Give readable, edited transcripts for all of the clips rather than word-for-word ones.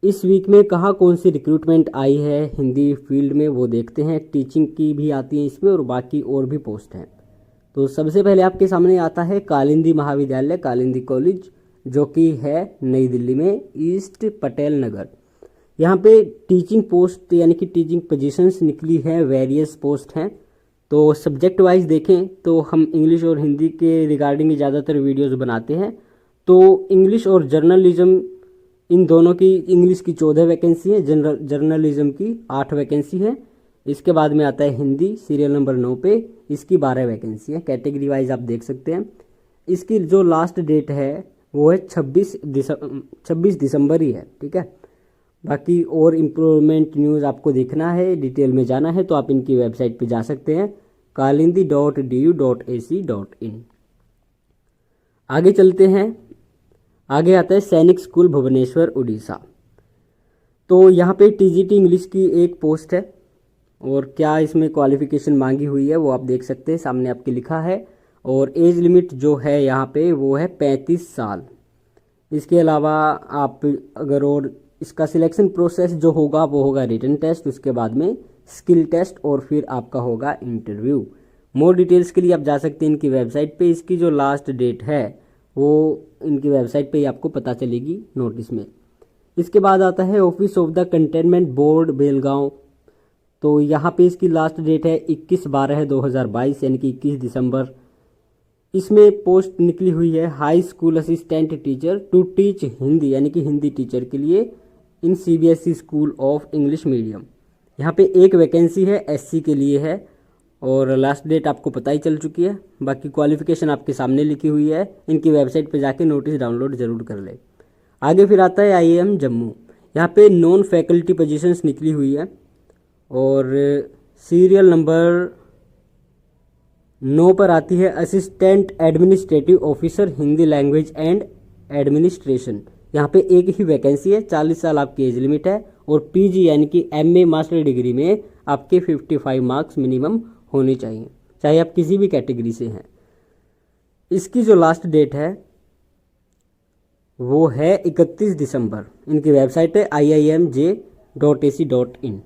इस वीक में कहाँ कौन सी रिक्रूटमेंट आई है हिंदी फील्ड में वो देखते हैं। टीचिंग की भी आती है इसमें और बाकी और भी पोस्ट हैं। तो सबसे पहले आपके सामने आता है कालिंदी महाविद्यालय, कालिंदी कॉलेज, जो कि है नई दिल्ली में, ईस्ट पटेल नगर। यहाँ पे टीचिंग पोस्ट यानी कि टीचिंग पोजीशंस निकली हैं, वेरियस पोस्ट हैं। तो सब्जेक्ट वाइज देखें तो हम इंग्लिश और हिंदी के रिगार्डिंग ज़्यादातर वीडियोस बनाते हैं। तो इंग्लिश और जर्नलिज्म, इन दोनों की, इंग्लिश की 14 वैकेंसी है, जर्नलिज्म की 8 वैकेंसी है। इसके बाद में आता है हिंदी सीरियल नंबर 9 पे, इसकी 12 वैकेंसी है। कैटेगरी वाइज आप देख सकते हैं। इसकी जो लास्ट डेट है वो है 26 दिसंबर ही है, ठीक है। बाकी और इम्प्रूवमेंट न्यूज़ आपको देखना है, डिटेल में जाना है तो आप इनकी वेबसाइट पे जा सकते हैं, kalindi.du.ac.in। आगे चलते हैं। आगे आता है सैनिक स्कूल भुवनेश्वर उड़ीसा। तो यहाँ पे टीजीटी इंग्लिश की एक पोस्ट है और क्या इसमें क्वालिफिकेशन मांगी हुई है वो आप देख सकते हैं, सामने आपके लिखा है। और एज लिमिट जो है यहाँ पे वो है 35 साल। इसके अलावा आप अगर, और इसका सिलेक्शन प्रोसेस जो होगा वो होगा रिटन टेस्ट, उसके बाद में स्किल टेस्ट और फिर आपका होगा इंटरव्यू। मोर डिटेल्स के लिए आप जा सकते हैं इनकी वेबसाइट पे। इसकी जो लास्ट डेट है वो इनकी वेबसाइट पे ही आपको पता चलेगी नोटिस में। इसके बाद आता है office of the containment board Belgaum. तो यहाँ पे इसकी लास्ट डेट है 21/12/2022 यानी कि 21 दिसंबर। इसमें पोस्ट निकली हुई है high school assistant teacher to teach Hindi, यानी कि हिंदी टीचर के लिए in CBSE school of English medium. यहाँ पे एक वैकेंसी है, एससी के लिए है और लास्ट डेट आपको पता ही चल चुकी है। बाकी क्वालिफिकेशन आपके सामने लिखी हुई है, इनकी वेबसाइट पे जाके नोटिस डाउनलोड जरूर कर ले। आगे फिर आता है आईआईएम जम्मू। यहाँ पे नॉन फैकल्टी पोजीशंस निकली हुई है और सीरियल नंबर 9 पर आती है assistant administrative officer Hindi language and administration. यहाँ पे एक ही वैकेंसी है, 40 साल आपकी एज लिमिट है और पीजी यानी कि एमए मास्टर डिग्री में आपके 55 मार्क्स मिनिमम होने चाहिए, चाहे आप किसी भी कैटेगरी से हैं। इसकी जो लास्ट डेट है वो है 31 दिसंबर। इनकी वेबसाइट है iimj.ac.in।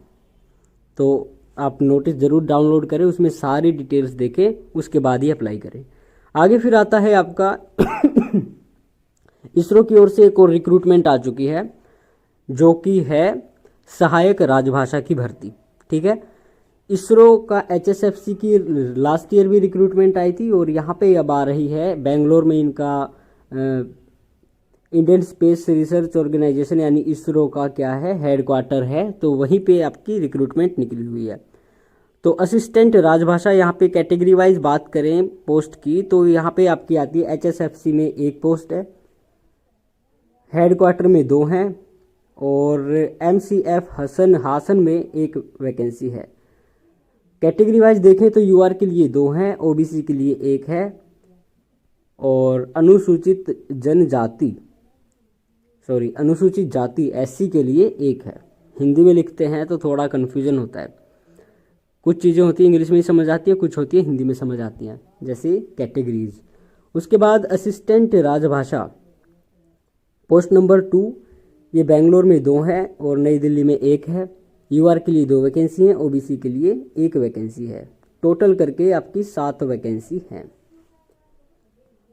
तो आप नोटिस ज़रूर डाउनलोड करें, उसमें सारी डिटेल्स देखें, उसके बाद ही अप्लाई करें। आगे फिर आता है आपका इसरो की ओर से एक और रिक्रूटमेंट आ चुकी है जो कि है सहायक राजभाषा की भर्ती, ठीक है। इसरो का एचएसएफसी की लास्ट ईयर भी रिक्रूटमेंट आई थी और यहाँ पे अब आ रही है बेंगलोर में। इनका इंडियन स्पेस रिसर्च ऑर्गेनाइजेशन यानी इसरो का क्या है, हेडक्वार्टर है, तो वहीं पे आपकी रिक्रूटमेंट निकली हुई है। तो असिस्टेंट राजभाषा, यहाँ पे कैटेगरी वाइज बात करें पोस्ट की तो यहाँ पे आपकी आती है एचएसएफसी में एक पोस्ट है, हेडक्वार्टर में 2 हैं और एमसीएफ हासन में एक वैकेंसी है। कैटेगरी वाइज देखें तो यूआर के लिए 2 हैं, ओबीसी के लिए 1 है और अनुसूचित जाति एससी के लिए 1 है। हिंदी में लिखते हैं तो थोड़ा कन्फ्यूजन होता है, कुछ चीज़ें होती हैं इंग्लिश में ही समझ आती है, कुछ होती है हिंदी में समझ आती हैं, जैसे कैटेगरीज। उसके बाद असिस्टेंट राजभाषा पोस्ट नंबर 2, ये बेंगलोर में 2 है और नई दिल्ली में 1 है। यूआर के लिए 2 वैकेंसी हैं, ओबीसी के लिए 1 वैकेंसी है। टोटल करके आपकी 7 वैकेंसी हैं।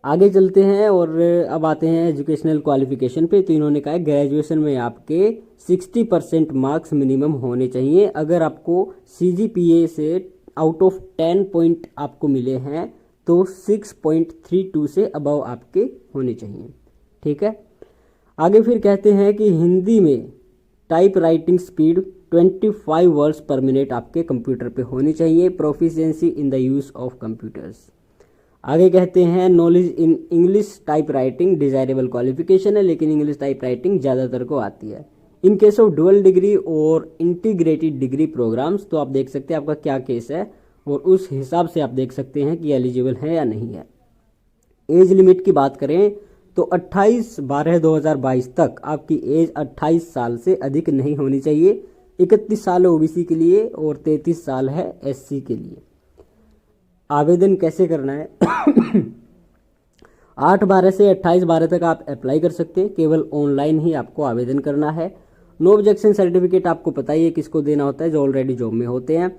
आगे चलते हैं और अब आते हैं एजुकेशनल क्वालिफिकेशन पे। तो इन्होंने कहा है ग्रेजुएशन में आपके 60% मार्क्स मिनिमम होने चाहिए। अगर आपको सीजीपीए से आउट ऑफ 10 पॉइंट आपको मिले हैं तो 6.32 से अबव आपके होने चाहिए, ठीक है। आगे फिर कहते हैं कि हिंदी में टाइप राइटिंग स्पीड 25 वर्ड्स पर मिनट आपके कंप्यूटर पे होनी चाहिए। Proficiency in the use of computers. आगे कहते हैं knowledge in English type writing desirable qualification है, लेकिन इंग्लिश टाइप राइटिंग ज़्यादातर को आती है। In case of dual degree और इंटीग्रेटेड डिग्री प्रोग्राम्स, तो आप देख सकते हैं आपका क्या केस है और उस हिसाब से आप देख सकते हैं कि एलिजिबल है या नहीं है। एज लिमिट की बात करें तो 28/12/2022 तक आपकी एज 28 साल से अधिक नहीं होनी चाहिए। 31 साल है ओबीसी के लिए और 33 साल है एससी के लिए। आवेदन कैसे करना है 8/12 से 28/12 तक आप अप्लाई कर सकते हैं। केवल ऑनलाइन ही आपको आवेदन करना है। नो ऑब्जेक्शन सर्टिफिकेट आपको पता ही है किसको देना होता है, जो ऑलरेडी जॉब में होते हैं।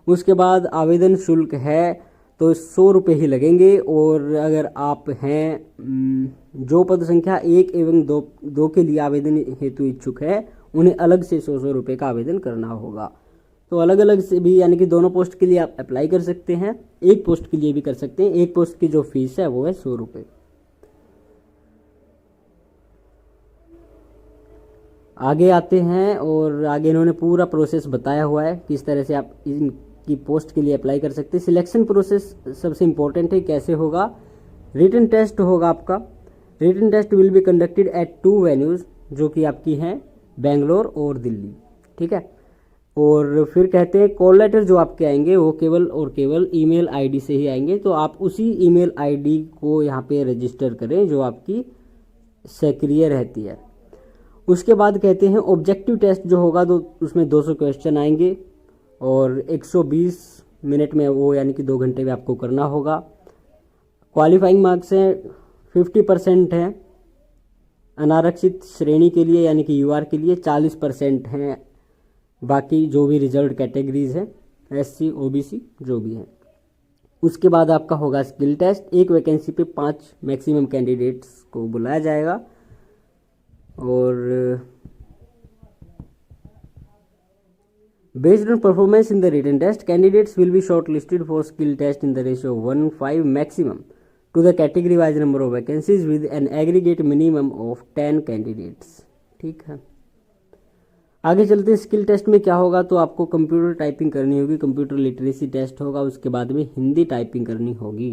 उसके बाद आवेदन शुल्क है तो 100 रुपये ही लगेंगे, और अगर आप हैं जो पद संख्या 1 एवं 2 के लिए आवेदन हेतु इच्छुक है, उन्हें अलग से 100 रुपये का आवेदन करना होगा। तो अलग अलग से भी, यानी कि दोनों पोस्ट के लिए आप अप्लाई कर सकते हैं, एक पोस्ट के लिए भी कर सकते हैं। एक पोस्ट की जो फीस है वो है 100 रुपये। आगे आते हैं, और आगे इन्होंने पूरा प्रोसेस बताया हुआ है किस तरह से आप इनकी पोस्ट के लिए अप्लाई कर सकते हैं। सिलेक्शन प्रोसेस सबसे इंपॉर्टेंट है, कैसे होगा। रिटन टेस्ट होगा आपका। Written test will be conducted at 2 venues, जो कि आपकी हैं बेंगलोर और दिल्ली, ठीक है। और फिर कहते हैं कॉल लेटर जो आपके आएंगे वो केवल और केवल ईमेल आईडी से ही आएंगे, तो आप उसी ईमेल आईडी को यहाँ पे रजिस्टर करें जो आपकी सक्रिय रहती है। उसके बाद कहते हैं ऑब्जेक्टिव टेस्ट जो होगा, तो उसमें 200 क्वेश्चन आएंगे और 120 मिनट में वो, यानी कि 2 घंटे में आपको करना होगा। क्वालिफाइंग मार्क्स हैं 50% हैं अनारक्षित श्रेणी के लिए, यानी कि यूआर के लिए 40% हैं बाकी जो भी रिजर्व कैटेगरीज हैं, एससी ओबीसी जो भी हैं। उसके बाद आपका होगा स्किल टेस्ट। एक वैकेंसी पे 5 मैक्सिमम कैंडिडेट्स को बुलाया जाएगा, और based on performance in the written test candidates will be shortlisted for skill test in the ratio 1:5 maximum to the category wise number of vacancies with an aggregate minimum of 10 candidates, ठीक है। आगे चलते हैं, skill test में क्या होगा, तो आपको कंप्यूटर टाइपिंग करनी होगी, कंप्यूटर लिटरेसी टेस्ट होगा। उसके बाद में हिंदी टाइपिंग करनी होगी।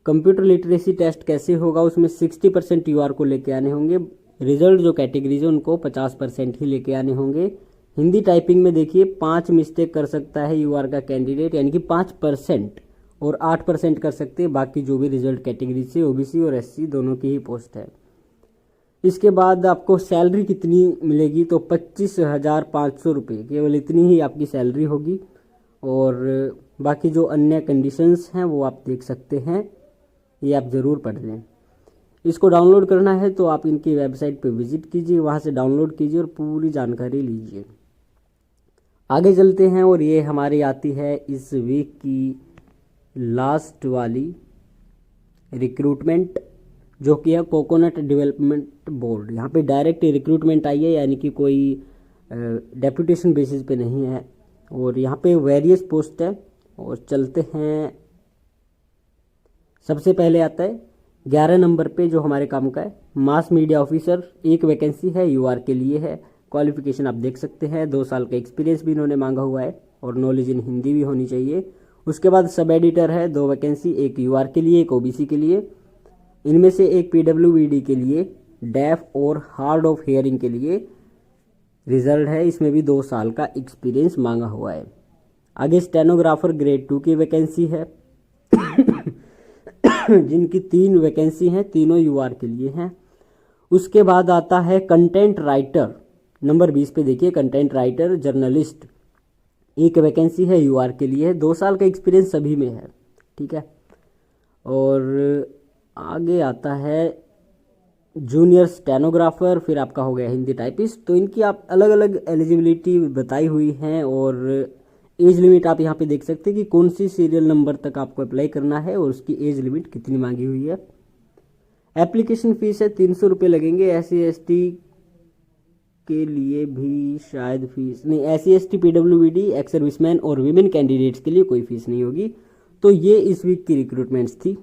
कंप्यूटर लिटरेसी टेस्ट कैसे होगा, उसमें 60% यूआर को लेके आने होंगे। रिजल्ट जो कैटेगरीज है उनको 50% ही लेके आने होंगे। हिंदी टाइपिंग में देखिए 5 मिस्टेक कर सकता है यूआर का कैंडिडेट, यानी कि 5%, और 8% कर सकते हैं बाकी जो भी रिजल्ट कैटेगरीज से ओबीसी और एससी दोनों की ही पोस्ट है। इसके बाद आपको सैलरी कितनी मिलेगी, तो 25,500 रुपये, केवल इतनी ही आपकी सैलरी होगी। और बाकी जो अन्य कंडीशंस हैं वो आप देख सकते हैं, ये आप ज़रूर पढ़ लें। इसको डाउनलोड करना है तो आप इनकी वेबसाइट पे विजिट कीजिए, वहाँ से डाउनलोड कीजिए और पूरी जानकारी लीजिए। आगे चलते हैं, और ये हमारी आती है इस वीक की लास्ट वाली रिक्रूटमेंट, जो कि है कोकोनट डेवलपमेंट बोर्ड। यहाँ पे डायरेक्ट रिक्रूटमेंट आई है, यानी कि कोई डेपुटेशन बेसिस पे नहीं है, और यहाँ पे वेरियस पोस्ट है। और चलते हैं, सबसे पहले आता है 11 नंबर पे जो हमारे काम का है मास मीडिया ऑफिसर। एक वैकेंसी है, यूआर के लिए है। क्वालिफिकेशन आप देख सकते हैं, 2 साल का एक्सपीरियंस भी इन्होंने मांगा हुआ है, और नॉलेज इन हिंदी भी होनी चाहिए। उसके बाद सब एडिटर है, 2 वैकेंसी, एक यूआर के लिए, एक ओबीसी के लिए। इनमें से एक पीडब्ल्यूबीडी के लिए, डेफ और हार्ड ऑफ हियरिंग के लिए रिजल्ट है, इसमें भी 2 साल का एक्सपीरियंस मांगा हुआ है। आगे स्टेनोग्राफर ग्रेड 2 की वैकेंसी है जिनकी 3 वैकेंसी हैं, तीनों यूआर के लिए हैं। उसके बाद आता है कंटेंट राइटर, नंबर 20 पे देखिए, कंटेंट राइटर जर्नलिस्ट, एक वैकेंसी है, यूआर के लिए है, 2 साल का एक्सपीरियंस सभी में है, ठीक है। और आगे आता है जूनियर स्टेनोग्राफर, फिर आपका हो गया हिंदी टाइपिस्ट। तो इनकी आप अलग अलग एलिजिबिलिटी बताई हुई हैं, और एज लिमिट आप यहाँ पे देख सकते हैं कि कौन सी सीरियल नंबर तक आपको अप्लाई करना है और उसकी एज लिमिट कितनी मांगी हुई है। एप्लीकेशन फीस है 300 रुपये लगेंगे। SC/ST के लिए भी शायद फीस नहीं, SC/ST PWBD एक्स सर्विसमैन और विमेन कैंडिडेट्स के लिए कोई फीस नहीं होगी। तो ये इस वीक की रिक्रूटमेंट्स थी।